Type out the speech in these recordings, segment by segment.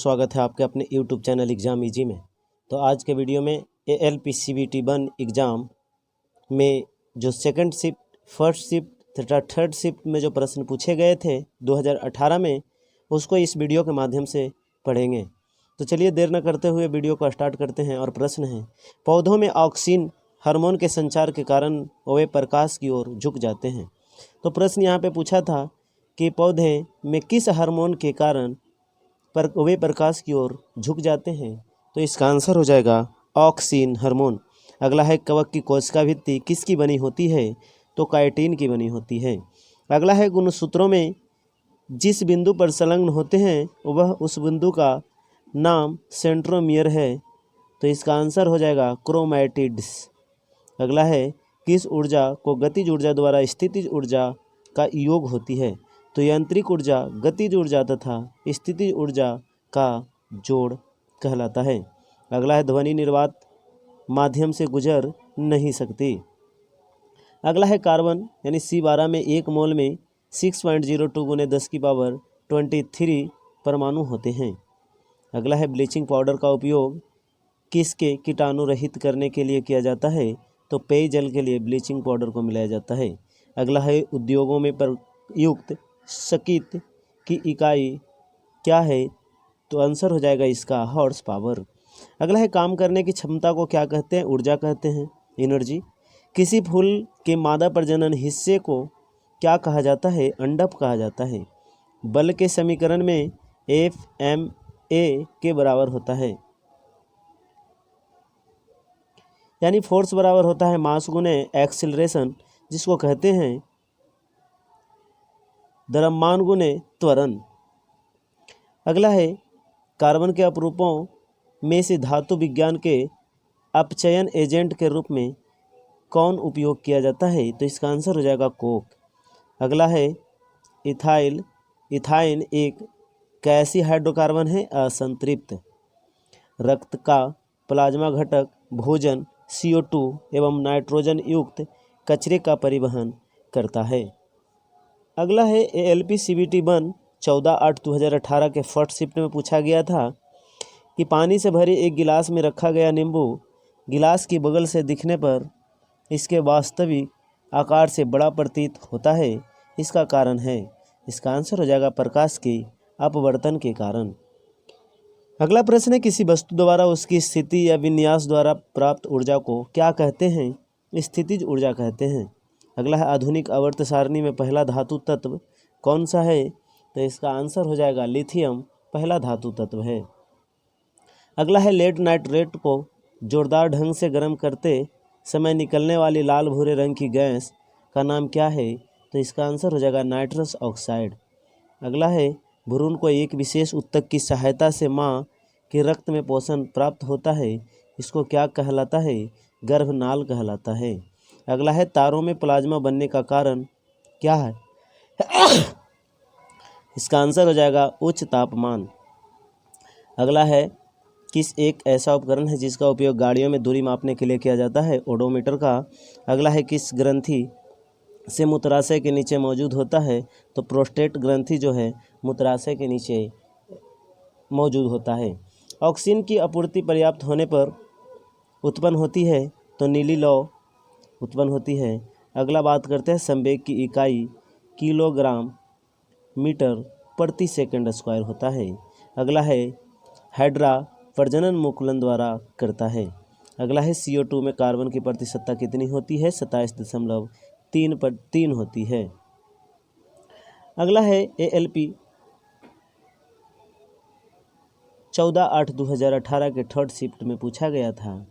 स्वागत है आपके अपने YouTube चैनल एग्ज़ाम इजी में। तो आज के वीडियो में ALPCBT-1 एग्ज़ाम में जो सेकंड शिफ्ट, फर्स्ट शिफ्ट तथा थर्ड शिफ्ट में जो प्रश्न पूछे गए थे 2018 में, उसको इस वीडियो के माध्यम से पढ़ेंगे। तो चलिए देर न करते हुए वीडियो को स्टार्ट करते हैं। और प्रश्न है, पौधों में ऑक्सीन हार्मोन के संचार के कारण वे प्रकाश की ओर झुक जाते हैं। तो प्रश्न यहाँ पे पूछा था कि पौधे में किस हार्मोन के कारण वे प्रकाश की ओर झुक जाते हैं। तो इसका आंसर हो जाएगा ऑक्सीन हार्मोन। अगला है, कवक की कोशिका भित्ति किसकी बनी होती है। तो काइटिन की बनी होती है। अगला है, गुणसूत्रों में जिस बिंदु पर संलग्न होते हैं वह उस बिंदु का नाम सेंट्रोमियर है। तो इसका आंसर हो जाएगा क्रोमैटिड्स। अगला है, किस ऊर्जा को गतिज ऊर्जा द्वारा स्थितिज ऊर्जा का योग होती है। तो यांत्रिक ऊर्जा गतिज ऊर्जा तथा स्थितिज ऊर्जा का जोड़ कहलाता है। अगला है, ध्वनि निर्वात माध्यम से गुजर नहीं सकती। अगला है, कार्बन यानी C12 में एक मोल में 6.02 गुने 10 की पावर 23 परमाणु होते हैं। अगला है, ब्लीचिंग पाउडर का उपयोग किसके कीटाणु रहित करने के लिए किया जाता है। तो पेयजल के लिए ब्लीचिंग पाउडर को मिलाया जाता है। अगला है, उद्योगों में प्रयुक्त शकीत की इकाई क्या है। तो आंसर हो जाएगा इसका हॉर्स पावर। अगला है, काम करने की क्षमता को क्या कहते हैं। ऊर्जा कहते हैं, एनर्जी। किसी फूल के मादा प्रजनन हिस्से को क्या कहा जाता है। अंडप कहा जाता है। बल के समीकरण में F_ma के बराबर होता है, यानी फोर्स बराबर होता है मास गुने एक्सिलरेशन, जिसको कहते हैं द्रव्यमान गुने त्वरण। अगला है, कार्बन के अपरूपों में से धातु विज्ञान के अपचयन एजेंट के रूप में कौन उपयोग किया जाता है। तो इसका आंसर हो जाएगा कोक। अगला है, इथाइन एक कैसी हाइड्रोकार्बन है। असंतृप्त। रक्त का प्लाज्मा घटक भोजन CO2 एवं नाइट्रोजन युक्त कचरे का परिवहन करता है। अगला है, ALPCBT-1 14/8/2018 के फर्स्ट शिफ्ट में पूछा गया था कि पानी से भरे एक गिलास में रखा गया नींबू गिलास की बगल से दिखने पर इसके वास्तविक आकार से बड़ा प्रतीत होता है। इसका कारण है। इसका आंसर हो जाएगा प्रकाश के अपवर्तन के कारण। अगला प्रश्न है, किसी वस्तु द्वारा उसकी स्थिति या विन्यास द्वारा प्राप्त ऊर्जा को क्या कहते हैं। स्थितिज ऊर्जा कहते हैं। अगला है, आधुनिक आवर्त सारणी में पहला धातु तत्व कौन सा है। तो इसका आंसर हो जाएगा लिथियम पहला धातु तत्व है। अगला है, लेड नाइट्रेट को जोरदार ढंग से गर्म करते समय निकलने वाली लाल भूरे रंग की गैस का नाम क्या है। तो इसका आंसर हो जाएगा नाइट्रस ऑक्साइड। अगला है, भ्रूण को एक विशेष ऊतक की सहायता से माँ के रक्त में पोषण प्राप्त होता है। इसको क्या कहलाता है। गर्भनाल कहलाता है। अगला है, तारों में प्लाज्मा बनने का कारण क्या है। इसका आंसर हो जाएगा उच्च तापमान। अगला है, किस एक ऐसा उपकरण है जिसका उपयोग गाड़ियों में दूरी मापने के लिए किया जाता है। ओडोमीटर का। अगला है, किस ग्रंथि से मूत्राशय के नीचे मौजूद होता है। तो प्रोस्टेट ग्रंथि जो है मूत्राशय के नीचे मौजूद होता है। ऑक्सीजन की आपूर्ति पर्याप्त होने पर उत्पन्न होती है। तो नीली लौ उत्पन्न होती है। अगला बात करते हैं, संवेग की इकाई किलोग्राम मीटर प्रति सेकंड स्क्वायर होता है। अगला है, हाइड्रा प्रजनन मुकुलन द्वारा करता है। अगला है, CO2 में कार्बन की प्रतिशतता कितनी होती है। 27.3 होती है। अगला है, ALP 14/8/2018 के थर्ड शिफ्ट में पूछा गया था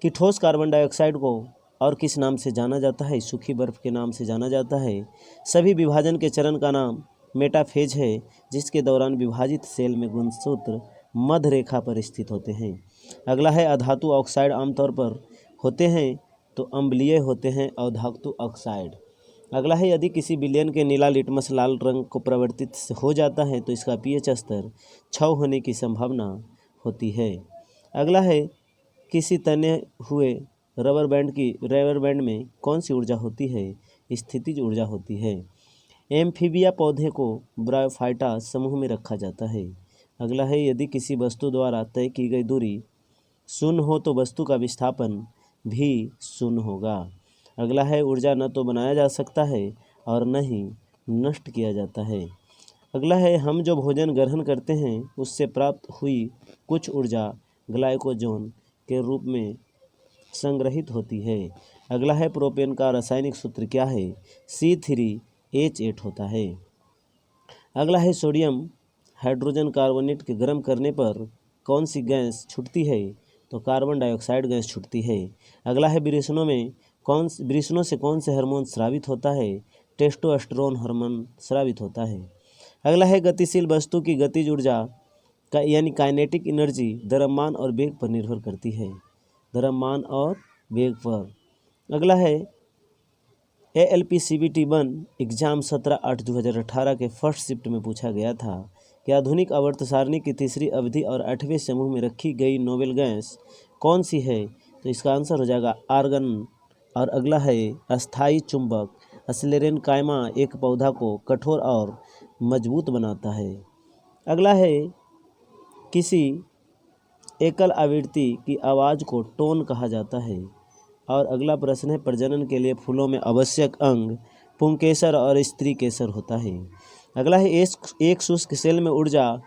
कि ठोस कार्बन डाइऑक्साइड को और किस नाम से जाना जाता है। सूखी बर्फ के नाम से जाना जाता है। सभी विभाजन के चरण का नाम मेटाफेज है, जिसके दौरान विभाजित सेल में गुणसूत्र मध्य रेखा पर स्थित होते हैं। अगला है, अधातु ऑक्साइड आमतौर पर होते हैं तो अम्लीय होते हैं अधातु ऑक्साइड। अगला है, यदि किसी विलयन के नीला लिटमस लाल रंग को परिवर्तित हो जाता है तो इसका pH स्तर 6 होने की संभावना होती है। अगला है, किसी तने हुए रबर बैंड में कौन सी ऊर्जा होती है। स्थितिज ऊर्जा होती है। एम्फीबिया पौधे को ब्रायोफाइटा समूह में रखा जाता है। अगला है यदि किसी वस्तु द्वारा तय की गई दूरी शून्य हो तो वस्तु का विस्थापन भी शून्य होगा। अगला है ऊर्जा न तो बनाया जा सकता है और न ही नष्ट किया जाता है। अगला है हम जो भोजन ग्रहण करते हैं उससे प्राप्त हुई कुछ ऊर्जा ग्लाइकोजन के रूप में संग्रहित होती है। अगला है प्रोपेन का रासायनिक सूत्र क्या है? C3H8 होता है। अगला है सोडियम हाइड्रोजन कार्बोनेट के गर्म करने पर कौन सी गैस छूटती है? तो कार्बन डाइऑक्साइड गैस छूटती है। अगला है वृषणों से कौन से हार्मोन स्रावित होता है? टेस्टोस्टेरोन हार्मोन स्रावित होता है। अगला है गतिशील वस्तु की गतिज ऊर्जा का यानी काइनेटिक एनर्जी द्रव्यमान और वेग पर निर्भर करती है। द्रव्यमान और वेग पर। अगला है ALPCVT1 एग्जाम 17/8/2018 के फर्स्ट शिफ्ट में पूछा गया था कि आधुनिक आवर्त सारणी की तीसरी अवधि और 8वें समूह में रखी गई नोबेल गैस कौन सी है? तो इसका आंसर हो जाएगा आर्गन। और अगला है अस्थायी चुंबक अस्लेरेन कायमा एक पौधा को कठोर और मजबूत बनाता है। अगला है किसी एकल आवृत्ति की आवाज़ को टोन कहा जाता है। और अगला प्रश्न है प्रजनन के लिए फूलों में आवश्यक अंग पुंकेसर और स्त्री केसर होता है। अगला है एक शुष्क सेल में ऊर्जा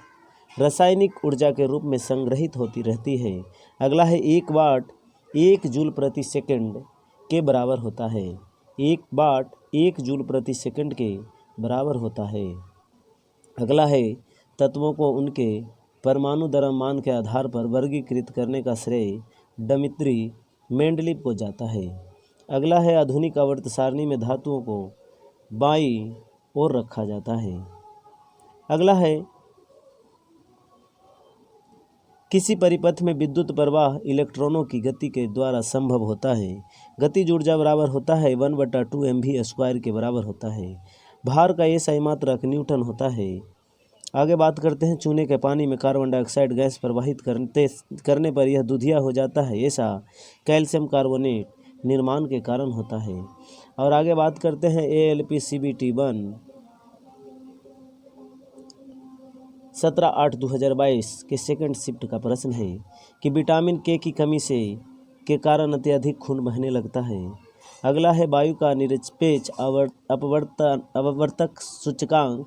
रासायनिक ऊर्जा के रूप में संग्रहित होती रहती है। अगला है 1 वाट 1 जूल प्रति सेकंड के बराबर होता है। 1 वाट 1 जूल प्रति सेकंड के बराबर होता है। अगला है तत्वों को उनके परमाणु द्रव्यमान के आधार पर वर्गीकृत करने का श्रेय डमित्री मेंडलीव को जाता है। अगला है आधुनिक आवर्त सारणी में धातुओं को बाईं ओर रखा जाता है। अगला है किसी परिपथ में विद्युत प्रवाह इलेक्ट्रॉनों की गति के द्वारा संभव होता है। गतिज ऊर्जा बराबर होता है 1/2 mv² के बराबर होता है। भार का SI मात्रक न्यूटन होता है। आगे बात करते हैं चूने के पानी में कार्बन डाइऑक्साइड गैस प्रवाहित करने पर यह दूधिया हो जाता है। ऐसा कैल्शियम कार्बोनेट निर्माण के कारण होता है। और आगे बात करते हैं ALPCVT1 17/8/2022 के सेकंड शिफ्ट का प्रश्न है कि विटामिन K की कमी के कारण अत्यधिक खून बहने लगता है। अगला है वायु का निरपेक्ष अपवर्तक सूचकांक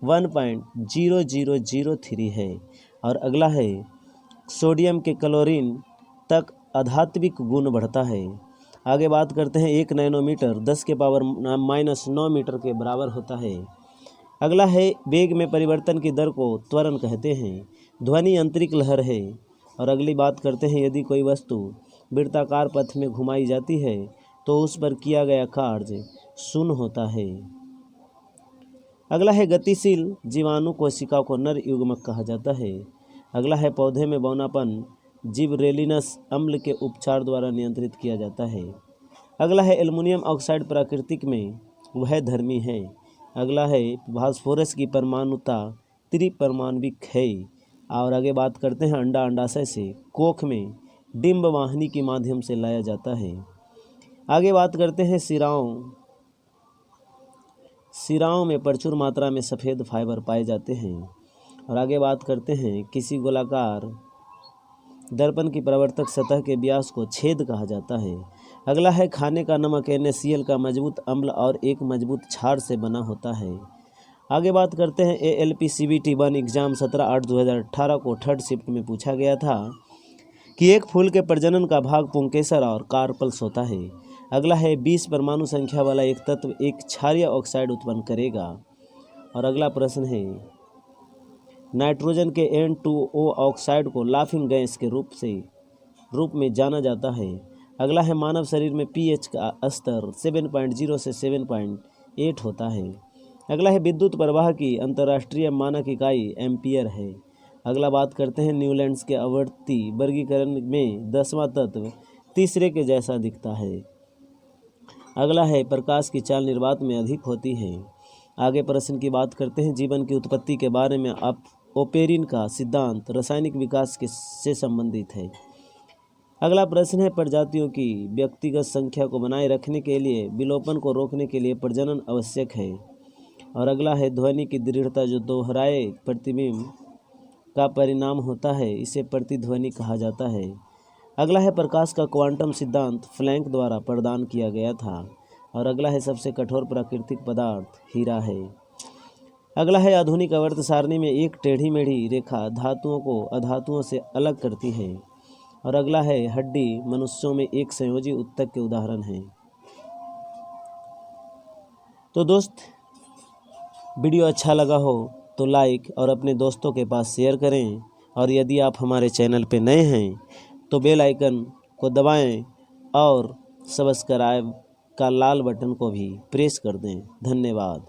1.0003 है। और अगला है सोडियम के क्लोरीन तक आध्यात्मिक गुण बढ़ता है। आगे बात करते हैं 1 नैनोमीटर 10⁻⁻⁹ मीटर के बराबर होता है। अगला है वेग में परिवर्तन की दर को त्वरण कहते हैं। ध्वनि आंतरिक लहर है। और अगली बात करते हैं यदि कोई वस्तु वृत्ताकार पथ में घुमाई जाती है तो उस पर किया गया कार्य शून्य होता है। अगला है गतिशील जीवाणु कोशिका को नर युग्मक कहा जाता है। अगला है पौधे में बौनापन जिबरेलिनस अम्ल के उपचार द्वारा नियंत्रित किया जाता है। अगला है एल्युमिनियम ऑक्साइड प्राकृतिक में वह धर्मी है। अगला है फास्फोरस की परमाणुता त्रिपरमाण्विक है। और आगे बात करते हैं अंडा अंडाशय से कोख में डिंब वाहिनी के माध्यम से लाया जाता है। आगे बात करते हैं सिराओं में प्रचुर मात्रा में सफ़ेद फाइबर पाए जाते हैं। और आगे बात करते हैं किसी गोलाकार दर्पण की परावर्तक सतह के व्यास को छेद कहा जाता है। अगला है खाने का नमक NaCl का मजबूत अम्ल और एक मजबूत क्षार से बना होता है। आगे बात करते हैं ALPCVT1 एग्जाम 17/8/2018 को थर्ड शिफ्ट में पूछा गया था कि एक फूल के प्रजनन का भाग पुंकेसर और कार्पल्स होता है। अगला है 20 परमाणु संख्या वाला एक तत्व एक क्षारीय ऑक्साइड उत्पन्न करेगा। और अगला प्रश्न है नाइट्रोजन के N2O ऑक्साइड को लाफिंग गैस के रूप में जाना जाता है। अगला है मानव शरीर में pH का स्तर 7.0 से 7.8 होता है। अगला है विद्युत प्रवाह की अंतर्राष्ट्रीय मानक इकाई एम्पियर है। अगला बात करते हैं न्यूलैंड्स के आवर्ती वर्गीकरण में 10वां तत्व तीसरे के जैसा दिखता है। अगला है प्रकाश की चाल निर्वात में अधिक होती है। आगे प्रश्न की बात करते हैं जीवन की उत्पत्ति के बारे में ओपेरिन का सिद्धांत रासायनिक विकास से संबंधित है। अगला प्रश्न है प्रजातियों की व्यक्तिगत संख्या को बनाए रखने के लिए विलोपन को रोकने के लिए प्रजनन आवश्यक है। और अगला है ध्वनि की दृढ़ता जो दोहराए प्रतिबिंब का परिणाम होता है, इसे प्रतिध्वनि कहा जाता है। अगला है प्रकाश का क्वांटम सिद्धांत प्लैंक द्वारा प्रदान किया गया था। और अगला है सबसे कठोर प्राकृतिक पदार्थ हीरा है। अगला है आधुनिक आवर्त सारणी में एक टेढ़ी मेढ़ी रेखा धातुओं को अधातुओं से अलग करती है। और अगला है हड्डी मनुष्यों में एक संयोजी ऊतक के उदाहरण हैं। तो दोस्त, वीडियो अच्छा लगा हो तो लाइक और अपने दोस्तों के पास शेयर करें। और यदि आप हमारे चैनल पे नए हैं तो बेल आइकन को दबाएं और सब्सक्राइब का लाल बटन को भी प्रेस कर दें। धन्यवाद।